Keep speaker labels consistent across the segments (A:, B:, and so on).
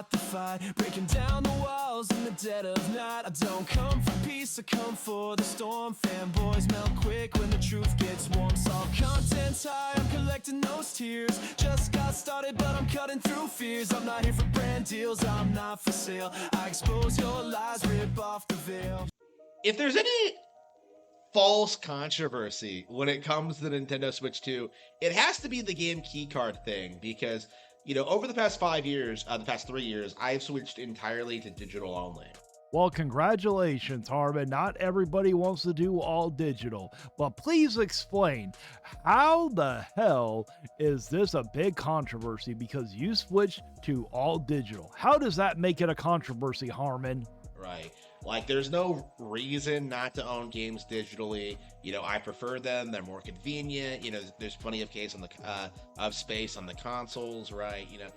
A: start the fight, breaking down the walls in the dead of night. I don't come for peace, I come for the storm. Fanboys melt quick when the truth gets warm. Saw content's high, I'm collecting those tears. Just got started, but I'm cutting through fears. I'm not here for brand deals, I'm not for sale. I expose your lies, rip off the veil.
B: If there's any false controversy when it comes to the Nintendo Switch 2, it has to be the game keycard thing, because, you know, over the past 5 years, the past 3 years, I've switched entirely to digital only.
C: Well, congratulations, Harmon. Not everybody wants to do all digital, but please explain, how the hell is this a big controversy because you switched to all digital? How does that make it a controversy, Harmon?
B: Right. Like, there's no reason not to own games digitally. You know, I prefer them. They're more convenient. You know, there's plenty of space on the consoles, right? You know,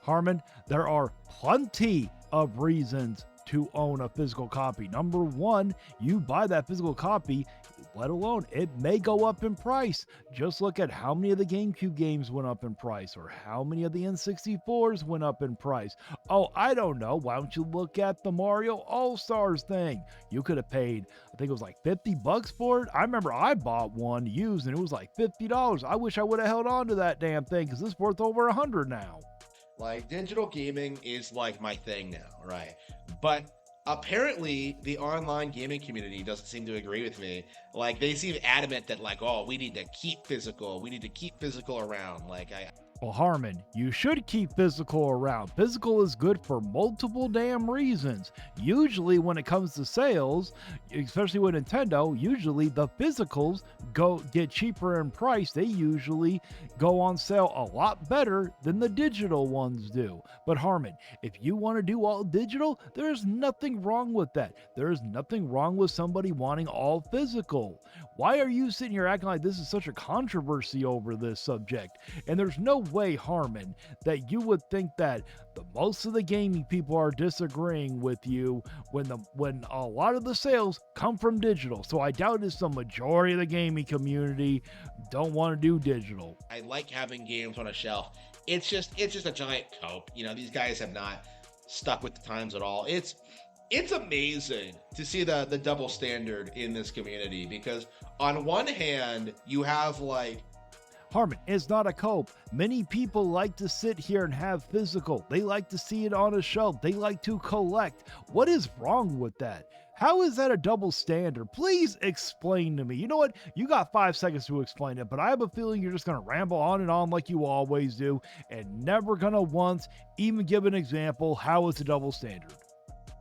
C: Harmon, there are plenty of reasons to own a physical copy. Number one, you buy that physical copy, let alone it may go up in price. Just look at how many of the GameCube games went up in price, or how many of the N64s went up in price. Oh, I don't know. Why don't you look at the Mario All-Stars thing? You could have paid, I think it was like $50 for it. I remember I bought one used and it was like $50. I wish I would have held on to that damn thing because it's worth over $100 now.
B: like, digital gaming is like my thing now, right? But apparently the online gaming community doesn't seem to agree with me. Like, they seem adamant that, like, oh, we need to keep physical around. Like,
C: Well, Harmon, you should keep physical around. Physical is good for multiple damn reasons. Usually when it comes to sales, especially with Nintendo, usually the physicals get cheaper in price. They usually go on sale a lot better than the digital ones do. But Harmon, if you want to do all digital, there's nothing wrong with that. There's nothing wrong with somebody wanting all physical. Why are you sitting here acting like this is such a controversy over this subject? And there's no way, Harmon, that you would think that most of the gaming people are disagreeing with you when a lot of the sales come from digital. So I doubt it's the majority of the gaming community don't want to do digital.
B: I like having games on a shelf. It's just a giant cope. You know, these guys have not stuck with the times at all. It's amazing to see the double standard in this community, because on one hand, you have, like,
C: Harmon, it's not a cope. Many people like to sit here and have physical. They like to see it on a shelf. They like to collect. What is wrong with that? How is that a double standard? Please explain to me. You know what? You got 5 seconds to explain it, but I have a feeling you're just going to ramble on and on like you always do, and never going to once even give an example how it's a double standard.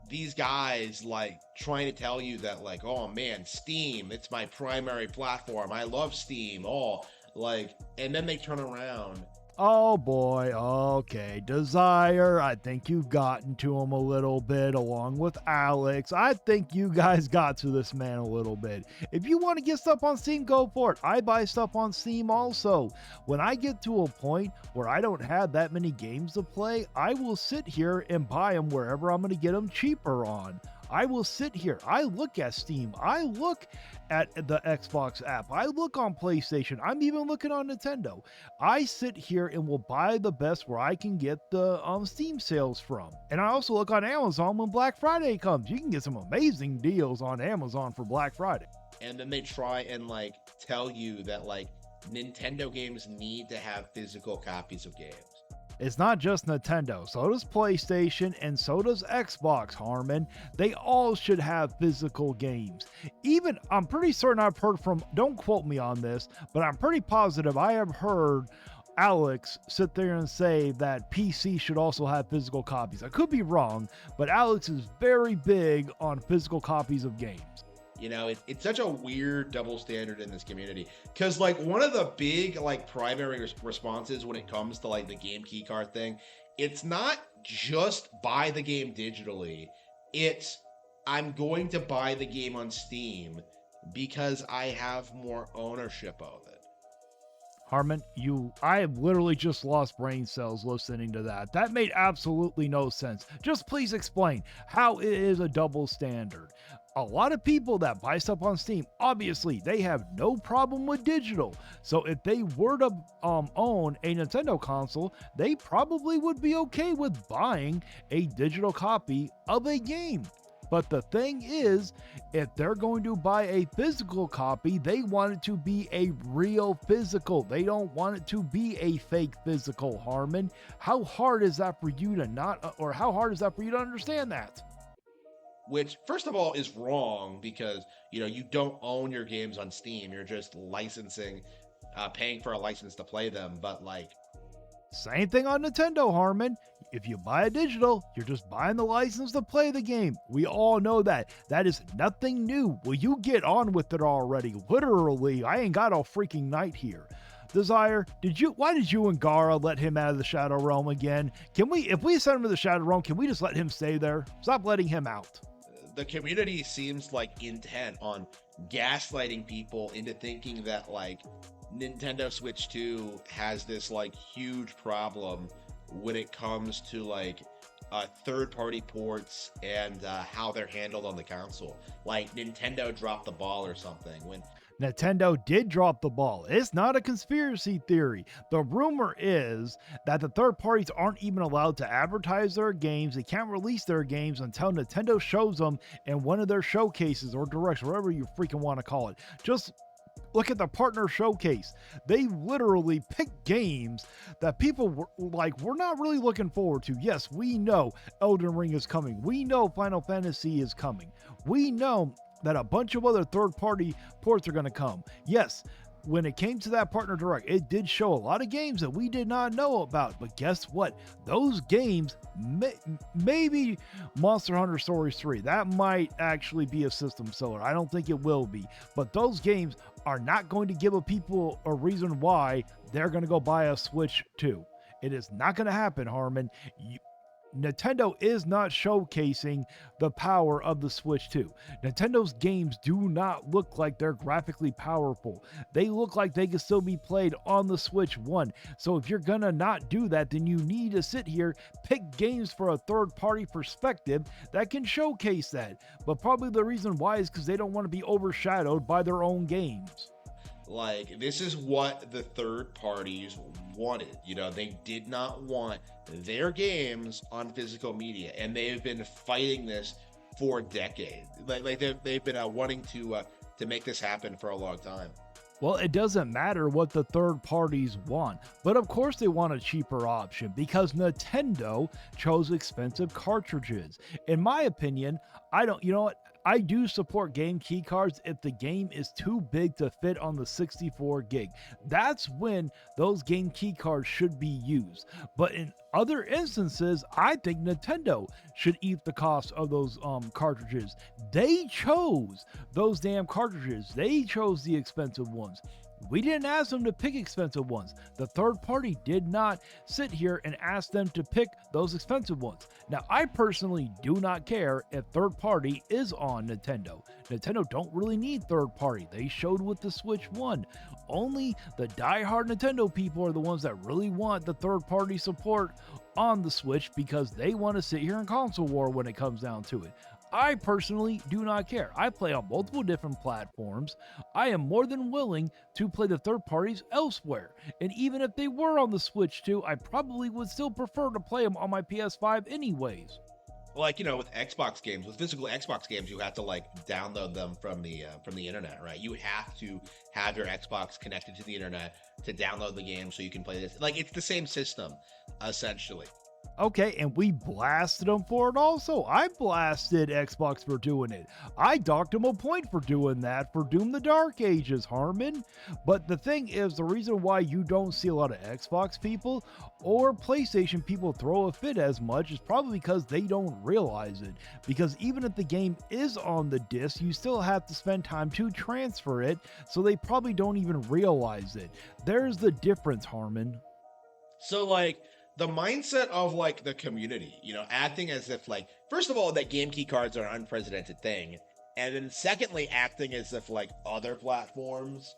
B: These guys, like, trying to tell you that, like, oh man, Steam, it's my primary platform. I love Steam. Oh, like, and then they turn around.
C: Oh boy, okay, Dezire, I think you've gotten to him a little bit, along with Alex. I think you guys got to this man a little bit. If you want to get stuff on Steam, go for it. I buy stuff on Steam also. When I get to a point where I don't have that many games to play, I will sit here and buy them wherever I'm going to get them cheaper on. I will sit here. I look at Steam. I look at the Xbox app. I look on PlayStation. I'm even looking on Nintendo. I sit here and will buy the best where I can get the Steam sales from. And I also look on Amazon when Black Friday comes. You can get some amazing deals on Amazon for Black Friday.
B: And then they try and, like, tell you that, like, Nintendo games need to have physical copies of games.
C: It's not just Nintendo, so does PlayStation, and so does Xbox, Harmon. They all should have physical games. Even, I'm pretty certain I've heard from, don't quote me on this, but I'm pretty positive I have heard Alex sit there and say that PC should also have physical copies. I could be wrong, but Alex is very big on physical copies of games.
B: You know, it's such a weird double standard in this community, because, like, one of the big, like, primary responses when it comes to, like, the game keycard thing, it's not just buy the game digitally. It's, I'm going to buy the game on Steam because I have more ownership of it.
C: Harmon, I have literally just lost brain cells listening to that. That made absolutely no sense. Just please explain how it is a double standard. a lot of people that buy stuff on Steam, obviously they have no problem with digital. So if they were to own a Nintendo console, they probably would be okay with buying a digital copy of a game. But the thing is, if they're going to buy a physical copy, they want it to be a real physical. They don't want it to be a fake physical, Harmon. How hard is that for you to how hard is that for you to understand that?
B: Which, first of all, is wrong because, you don't own your games on Steam. You're just licensing, paying for a license to play them. But,
C: same thing on Nintendo, Harmon. If you buy a digital, you're just buying the license to play the game. We all know that. That is nothing new. Will you get on with it already? Literally, I ain't got all freaking night here. Dezire, why did you and Gara let him out of the Shadow Realm again? If we send him to the Shadow Realm, can we just let him stay there? Stop letting him out.
B: the community seems intent on gaslighting people into thinking that Nintendo Switch 2 has this huge problem when it comes to third-party ports and how they're handled on the console. Nintendo dropped the ball or something when
C: Nintendo did drop the ball. It's not a conspiracy theory. The rumor is that the third parties aren't even allowed to advertise their games. They can't release their games until Nintendo shows them in one of their showcases or directs, whatever you freaking want to call it. Just look at the partner showcase. They literally pick games that people we're not really looking forward to. Yes, we know Elden Ring is coming. We know Final Fantasy is coming. We know that a bunch of other third-party ports are going to come. Yes, when it came to that partner direct, it did show a lot of games that we did not know about. But guess what? Those games, maybe Monster Hunter Stories 3, that might actually be a system seller. I don't think it will be. But those games are not going to give people a reason why they're going to go buy a Switch 2. It is not going to happen, Harmon. Nintendo is not showcasing the power of the Switch 2. Nintendo's games do not look like they're graphically powerful. They look like they can still be played on the Switch 1. So if you're gonna not do that, then you need to sit here, pick games for a third-party perspective that can showcase that. But probably the reason why is because they don't want to be overshadowed by their own games.
B: This is what the third parties wanted. They did not want their games on physical media, and they've been fighting this for decades. They've been wanting to make this happen for a long time.
C: Well, it doesn't matter what the third parties want, but of course they want a cheaper option because Nintendo chose expensive cartridges. In my opinion, I do support game key cards if the game is too big to fit on the 64 gig. That's when those game key cards should be used. But in other instances, I think Nintendo should eat the cost of those cartridges. They chose those damn cartridges. They chose the expensive ones. We didn't ask them to pick expensive ones. The third party did not sit here and ask them to pick those expensive ones. Now, I personally do not care if third party is on Nintendo. Nintendo don't really need third party. They showed with the Switch 1. Only the diehard Nintendo people are the ones that really want the third party support on the Switch because they want to sit here in console war when it comes down to it. I personally do not care. I play on multiple different platforms. I am more than willing to play the third parties elsewhere. And even if they were on the Switch 2, I probably would still prefer to play them on my PS5 anyways.
B: With Xbox games, with physical Xbox games, you have to download them from the internet, right? You have to have your Xbox connected to the internet to download the game so you can play this. It's the same system, essentially.
C: Okay, and we blasted them for it also. I blasted Xbox for doing it. I docked them a point for doing that for Doom the Dark Ages, Harmon. But the thing is, the reason why you don't see a lot of Xbox people or PlayStation people throw a fit as much is probably because they don't realize it. Because even if the game is on the disc, you still have to spend time to transfer it, so they probably don't even realize it. There's the difference, Harmon.
B: So, the mindset of the community, acting as if first of all, that game key cards are an unprecedented thing. And then secondly, acting as if other platforms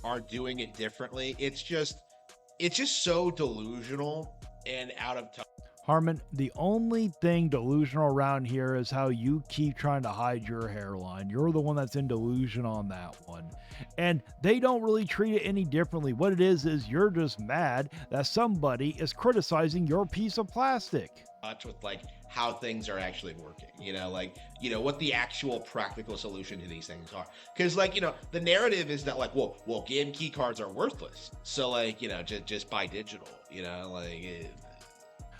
B: are doing it differently. It's just so delusional and out of touch.
C: Harmon, the only thing delusional around here is how you keep trying to hide your hairline. You're the one that's in delusion on that one. And they don't really treat it any differently. What it is you're just mad that somebody is criticizing your piece of plastic.
B: Much with like how things are actually working, like, what the actual practical solution to these things are. Because like, the narrative is that like, well, game key cards are worthless. So like, just buy digital,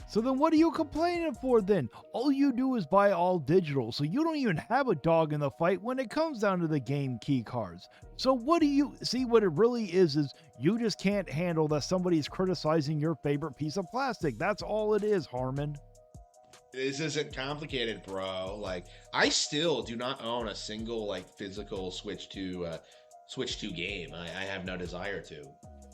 C: So then what are you complaining for then? All you do is buy all digital, so you don't even have a dog in the fight when it comes down to the game key cards. So what do you see? What it really is you just can't handle that somebody's criticizing your favorite piece of plastic. That's all it is, Harmon.
B: This isn't complicated, bro. Like, I still do not own a single like physical Switch 2 game. I have no desire to.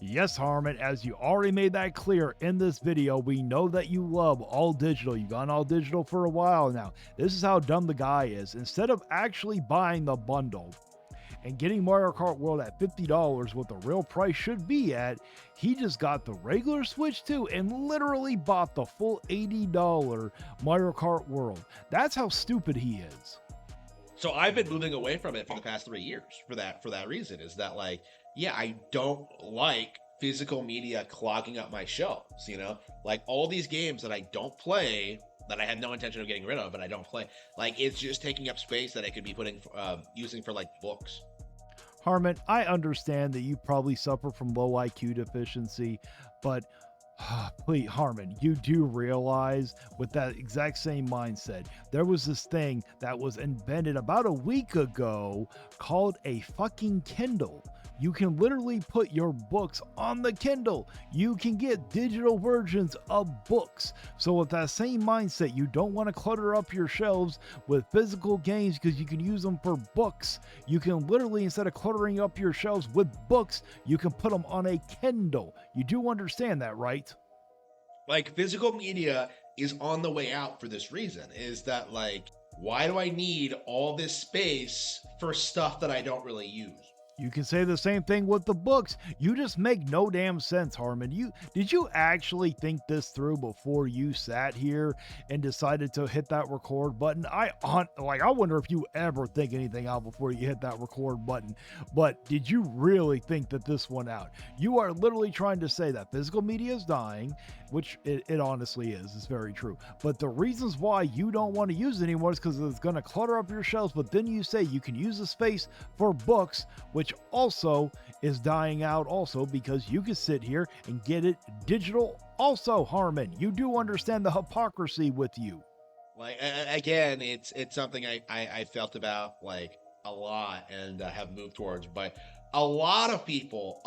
C: Yes, Harmon, as you already made that clear in this video, we know that you love all digital. You've gone all digital for a while now. This is how dumb the guy is. Instead of actually buying the bundle and getting Mario Kart World at $50, what the real price should be at, he just got the regular Switch 2 and literally bought the full $80 Mario Kart World. That's how stupid he is.
B: So I've been moving away from it for the past 3 years for that reason. Is that like, yeah, I don't like physical media clogging up my shelves, like all these games that I don't play, that I had no intention of getting rid of, but I don't play, like it's just taking up space that I could be using for like books.
C: Harmon, I understand that you probably suffer from low IQ deficiency, but please, Harmon, you do realize with that exact same mindset, there was this thing that was invented about a week ago called a fucking Kindle. You can literally put your books on the Kindle. You can get digital versions of books. So with that same mindset, you don't want to clutter up your shelves with physical games because you can use them for books. You can literally, instead of cluttering up your shelves with books, you can put them on a Kindle. You do understand that, right?
B: Like physical media is on the way out for this reason. Is that like, why do I need all this space for stuff that I don't really use?
C: You can say the same thing with the books. You just make no damn sense, Harmon. Did you actually think this through before you sat here and decided to hit that record button? I wonder if you ever think anything out before you hit that record button. But did you really think that this one out? You are literally trying to say that physical media is dying, which it honestly is. It's very true. But the reasons why you don't want to use it anymore is because it's going to clutter up your shelves. But then you say you can use the space for books, which also is dying out also because you can sit here and get it digital also, Harmon. You do understand the hypocrisy with you.
B: Like, again, it's something I felt about like a lot and have moved towards, but a lot of people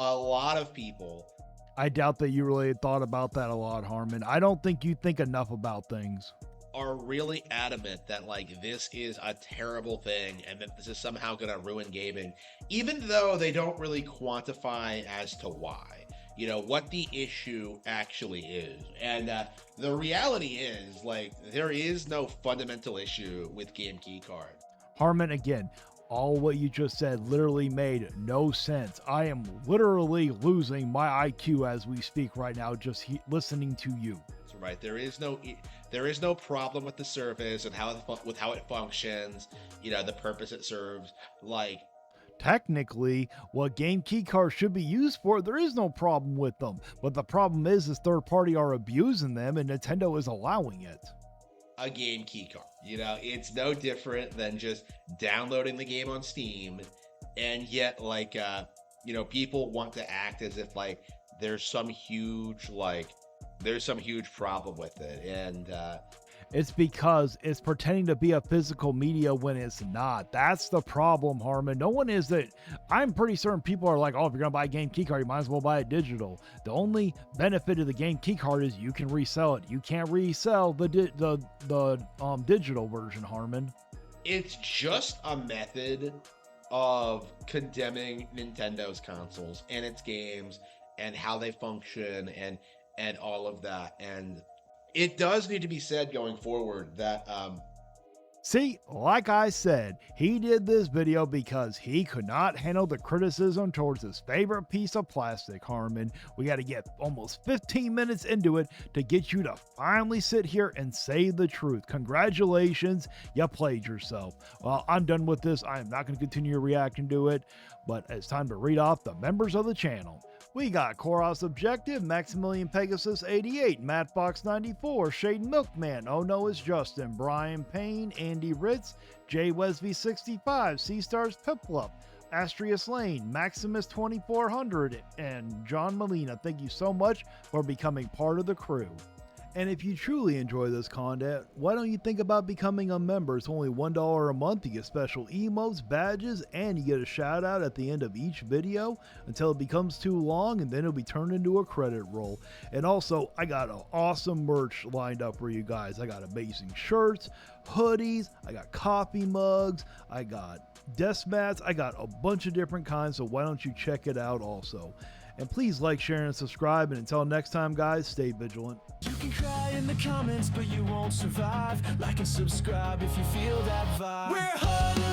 C: I doubt that you really thought about that a lot, Harmon. I don't think you think enough about things.
B: Are really adamant that like this is a terrible thing and that this is somehow going to ruin gaming, even though they don't really quantify as to why, what the issue actually is. And the reality is like there is no fundamental issue with game key card.
C: Harmon, again, all what you just said literally made no sense. I am literally losing my IQ as we speak right now just listening to you.
B: Right, there is no problem with the service and how it functions, the purpose it serves. Like,
C: technically, what game key cards should be used for, there is no problem with them. But the problem is third party are abusing them and Nintendo is allowing it.
B: A game key card, it's no different than just downloading the game on Steam, and yet like people want to act as if like there's some huge problem with it. And
C: it's because it's pretending to be a physical media when it's not. That's the problem, Harmon. No one is that. I'm pretty certain people are like, oh, if you're gonna buy a game key card, you might as well buy it digital. The only benefit of the game key card is you can resell it. You can't resell the digital version, Harmon.
B: It's just a method of condemning Nintendo's consoles and its games and how they function and all of that. And it does need to be said going forward that
C: See, like I said, he did this video because he could not handle the criticism towards his favorite piece of plastic, Harmon. We got to get almost 15 minutes into it to get you to finally sit here and say the truth. Congratulations, you played yourself. Well, I'm done with this. I am not going to continue reacting to it, but it's time to read off the members of the channel. We got Koros Objective, Maximilian Pegasus 88, Mattbox 94, Shade Milkman, Oh No It's Justin, Brian Payne, Andy Ritz, Jay Wesby 65, Sea Stars Piplup, Astrius Lane, Maximus 2400, and John Molina. Thank you so much for becoming part of the crew. And if you truly enjoy this content, why don't you think about becoming a member? It's only $1 a month. You get special emotes, badges, and you get a shout out at the end of each video until it becomes too long, and then it'll be turned into a credit roll. And also, I got an awesome merch lined up for you guys. I got amazing shirts, hoodies, I got coffee mugs, I got desk mats, I got a bunch of different kinds, so why don't you check it out also. And please like, share, and subscribe. And until next time, guys, stay vigilant.
A: You can cry in the comments, but you won't survive. Like and subscribe if you feel that vibe. We're hard